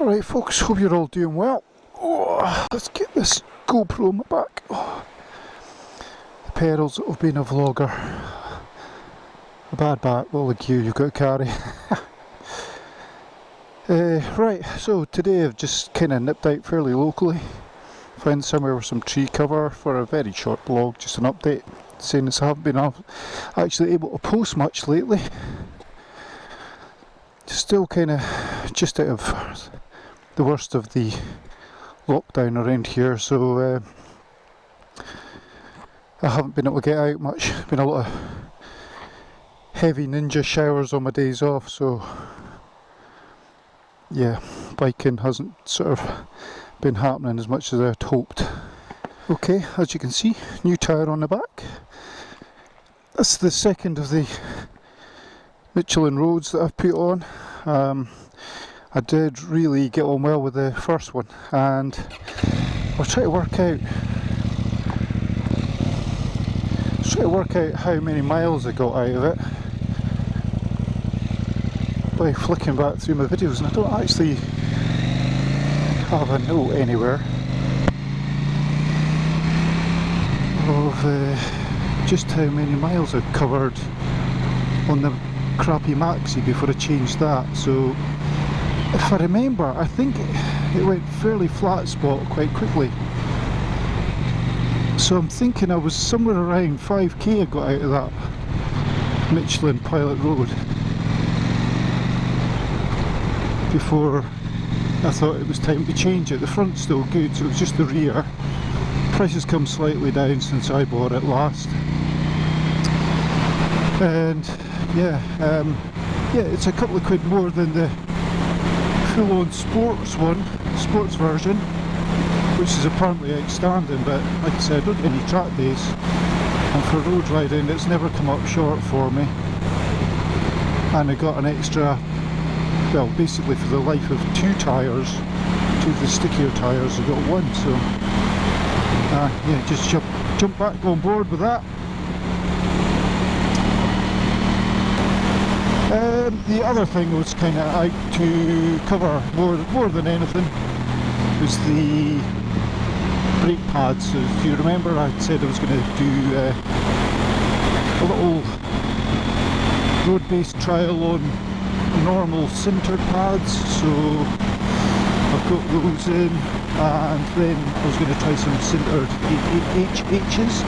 Alright folks, hope you're all doing well. Oh, let's get this GoPro on my back. Oh, the perils of being a vlogger. A bad back, all the gear you've got to carry. Right, so today I've just kind of nipped out fairly locally. Found somewhere with some tree cover for a very short blog, just an update. Saying as I haven't been actually able to post much lately. Still kind of just out of the worst of the lockdown around here, so I haven't been able to get out much. Been a lot of heavy ninja showers on my days off, so yeah, biking hasn't sort of been happening as much as I'd hoped. Okay, as you can see, new tyre on the back. That's the second of the Michelin roads that I've put on. I did really get on well with the first one, and I'll try to work out how many miles I got out of it by flicking back through my videos, and I don't actually have a note anywhere of just how many miles I've covered on the crappy maxi before I changed that. So if I remember, I think it went fairly flat spot quite quickly, so I'm thinking I was somewhere around 5k I got out of that Michelin Pilot Road before I thought it was time to change it. The front's still good, so it was just the rear. Price has come slightly down since I bought it last, and yeah, it's a couple of quid more than the full-on sports version, which is apparently outstanding, but like I said, I don't get any track days, and for road riding it's never come up short for me. And I got an extra, well, basically for the life of two tyres, two of the stickier tyres, I got one, so yeah, just jump back on board with that. The other thing was kind of out to cover more than anything was the brake pads. So if you remember, I said I was going to do a little road-based trial on normal sintered pads, so I've got those in, and then I was going to try some sintered HHs.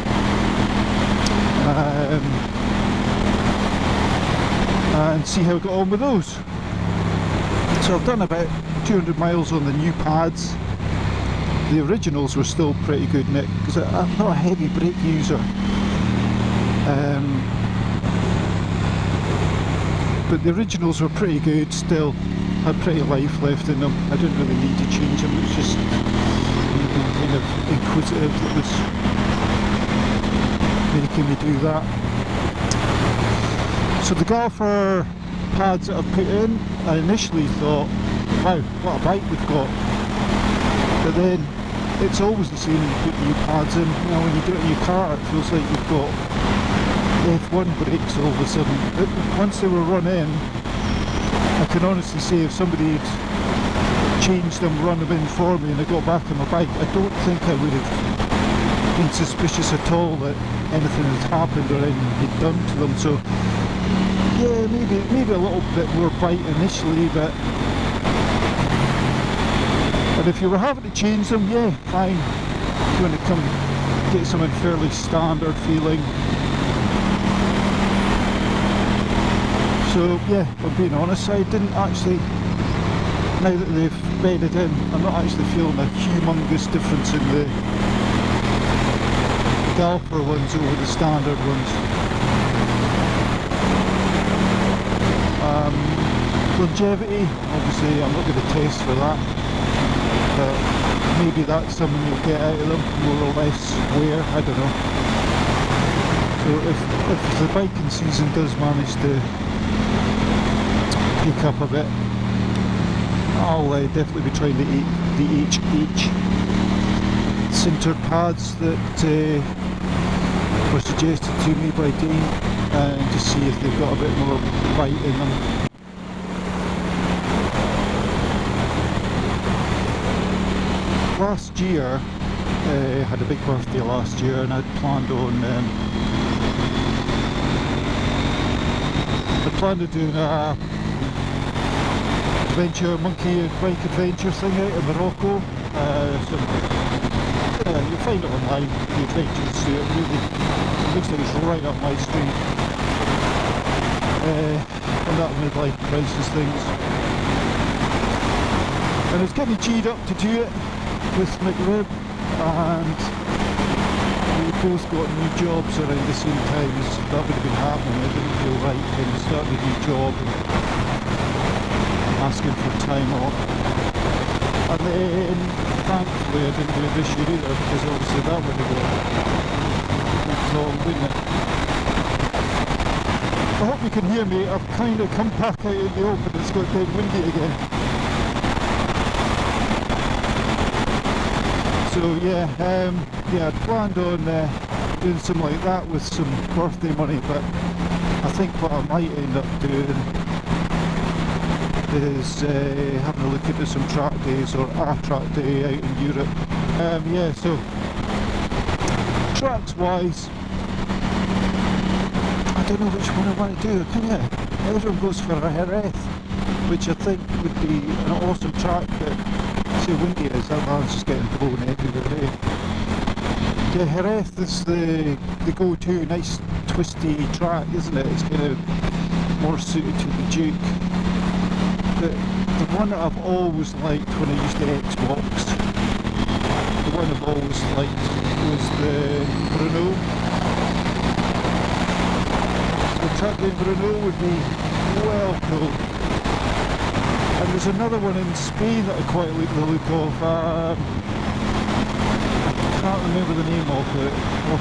And see how I got on with those. So I've done about 200 miles on the new pads. The originals were still pretty good, Nick, because I'm not a heavy brake user. But the originals were pretty good still, had pretty life left in them. I didn't really need to change them, it was just being kind of inquisitive that was making me do that. So the golfer pads that I've put in, I initially thought, wow, what a bike we've got. But then it's always the same when you put new pads in. You know, when you do it in your car, it feels like you've got F1 brakes all of a sudden. But once they were run in, I can honestly say if somebody had changed them, run them in for me, and I got back on my bike, I don't think I would have been suspicious at all that anything had happened or anything had done to them. So yeah, maybe a little bit more bite initially, but and if you were having to change them, yeah, fine. If you want to come get something fairly standard feeling. So yeah, if I'm being honest, I didn't actually, now that they've bedded in, I'm not actually feeling a humongous difference in the Galper ones over the standard ones. Longevity, obviously I'm not going to test for that, but maybe that's something you'll get out of them, more or less wear, I don't know. So if the biking season does manage to pick up a bit, I'll definitely be trying the HH sintered pads that were suggested to me by Dane, and just see if they've got a bit more bite in them. last year, I had a big birthday last year, and I'd planned on doing a adventure, monkey bike adventure thing out in Morocco. You'll find it online, the adventures, so it really looks like it's right up my street. And that midlife crisis things. And I was getting G'd up to do it with McRib, and we both got new jobs around the same time as that would have been happening. I didn't feel right when I started a new job and asking for time off. And then thankfully I didn't do it this year either, because obviously that would have got long, wouldn't it? I hope you can hear me. I've kind of come back out in the open. It's got dead windy again. So yeah, I'd planned on doing something like that with some birthday money, but I think what I might end up doing is having a look into some track days, or a track day out in Europe. Yeah, so tracks wise, I don't know which one I want to do, can you? Everyone goes for a Jerez, which I think would be an awesome track, but see how windy it is, that man's just getting blown everywhere. Yeah, Jerez is the go-to, nice twisty track, isn't it? It's kind of more suited to the Duke. The one that I've always liked when I used the Xbox, the one I've always liked was the Brno. The track in Brno would be well cool. And there's another one in Spain that I quite like the look of. I can't remember the name of it off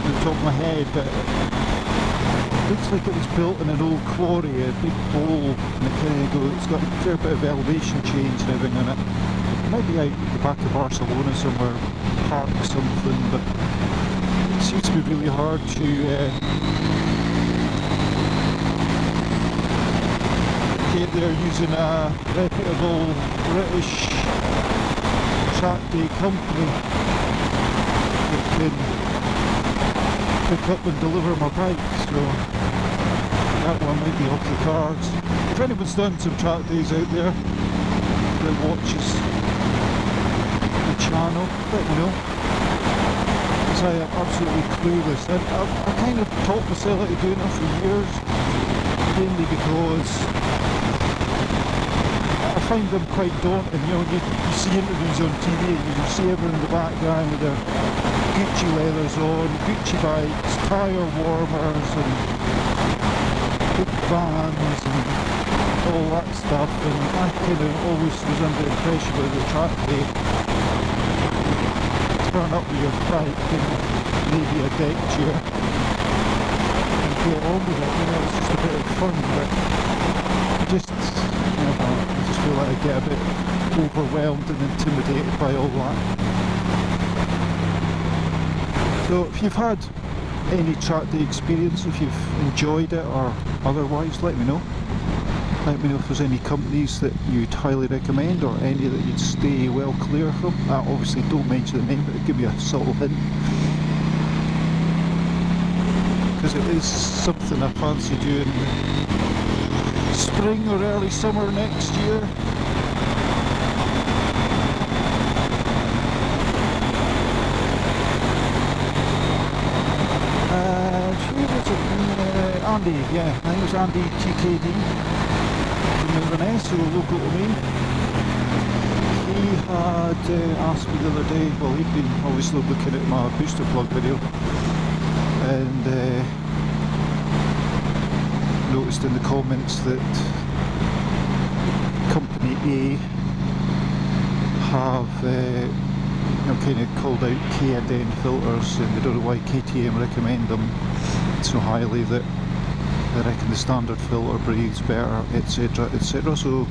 the top of my head, but it looks like it was built in an old quarry, a big bowl, and it's got a fair bit of elevation change and everything in it. It might be out at the back of Barcelona somewhere, park something, but it seems to be really hard to get there using a reputable British track day company that can pick up and deliver my bike, so that one might be off the cards. If anyone's done some track days out there that watches the channel, let me know, because I am absolutely clueless. And I kind of taught myself how to do it for years, mainly because I find them quite daunting. You know, you see interviews on TV and you see everyone in the background with their Gucci leathers on, Gucci bikes, tyre warmers and big vans and all that stuff, and I kind of always was under the impression with the track day, turn up with your bike and maybe a deck chair and get on with it. You know, it's just a bit of fun, but I just feel like I get a bit overwhelmed and intimidated by all that. So if you've had any track day experience, if you've enjoyed it or otherwise, let me know. Let me know if there's any companies that you'd highly recommend, or any that you'd stay well clear from. Obviously don't mention the name, but give me a subtle hint, because it is something I fancy doing spring or early summer next year. Andy, yeah, I think it was Andy TKD from Inverness, who were local to me. He had asked me the other day, well, he'd been obviously looking at my booster plug video, and noticed in the comments that Company A have kind of called out K&N filters, and they don't know why KTM recommend them so highly, that they reckon the standard filter breathes better, etc, etc. So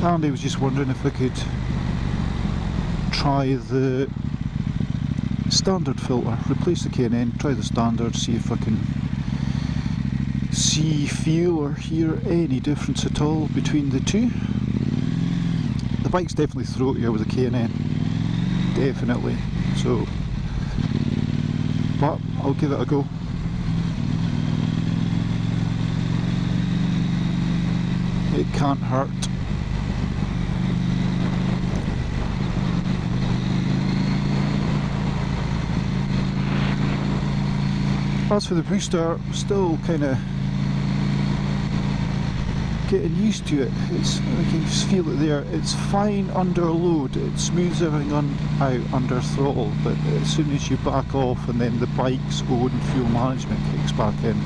Andy was just wondering if I could try the standard filter, replace the K&N, try the standard, see if I can see, feel or hear any difference at all between the two. The bike's definitely throatier with the K&N. definitely. So, but I'll give it a go. It can't hurt. As for the booster, still kind of getting used to it. It's, I can just feel it there. It's fine under load. It smooths everything out under throttle, but as soon as you back off and then the bike's own fuel management kicks back in,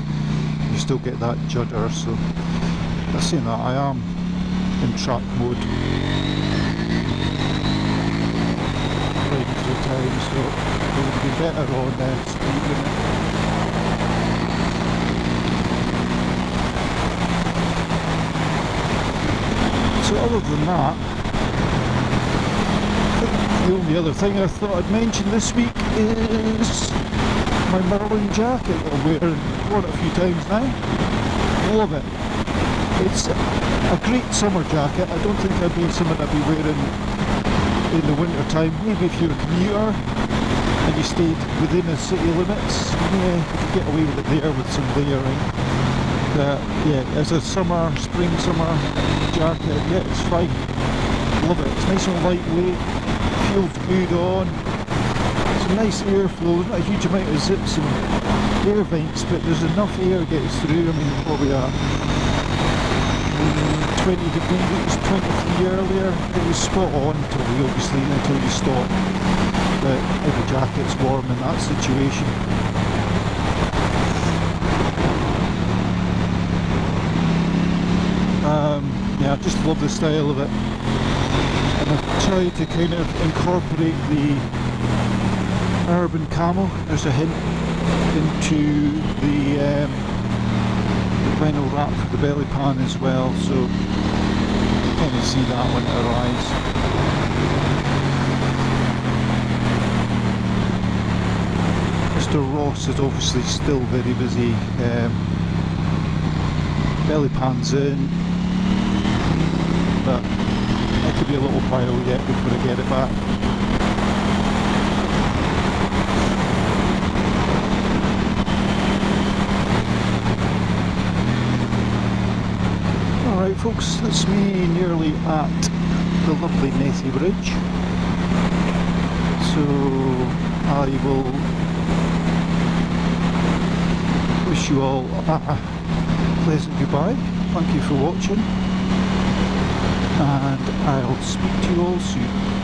you still get that judder. So, that's saying that I am in track mode right through time, so it would be better on speed limit. So other than that, I think the only other thing I thought I'd mention this week is my Merlin jacket that I'm wearing. Worn it a few times now. Love it. It's a great summer jacket. I don't think I'd be something I'd be wearing in the winter time. Maybe if you're a commuter and you stayed within the city limits, yeah, you could get away with it there with some layering. Yeah, as a spring summer jacket, yeah, it's fine. Love it. It's nice and lightweight, feels good on. Some nice airflow, not a huge amount of zips and air vents, but there's enough air gets through. I mean, what we are 20 degrees, 23 earlier. It was spot on until you stop. But every jacket's warm in that situation. Yeah, I just love the style of it, and I've tried to kind of incorporate the urban camo. There's a hint into the vinyl wrap for the belly pan as well, so you kind of see that when it arrives. Mr. Ross is obviously still very busy. Belly pan's in, but it could be a little while yet before I get it back. Alright folks, that's me nearly at the lovely Nethy Bridge. So I will wish you all a pleasant goodbye. Thank you for watching, and I'll speak to you all soon.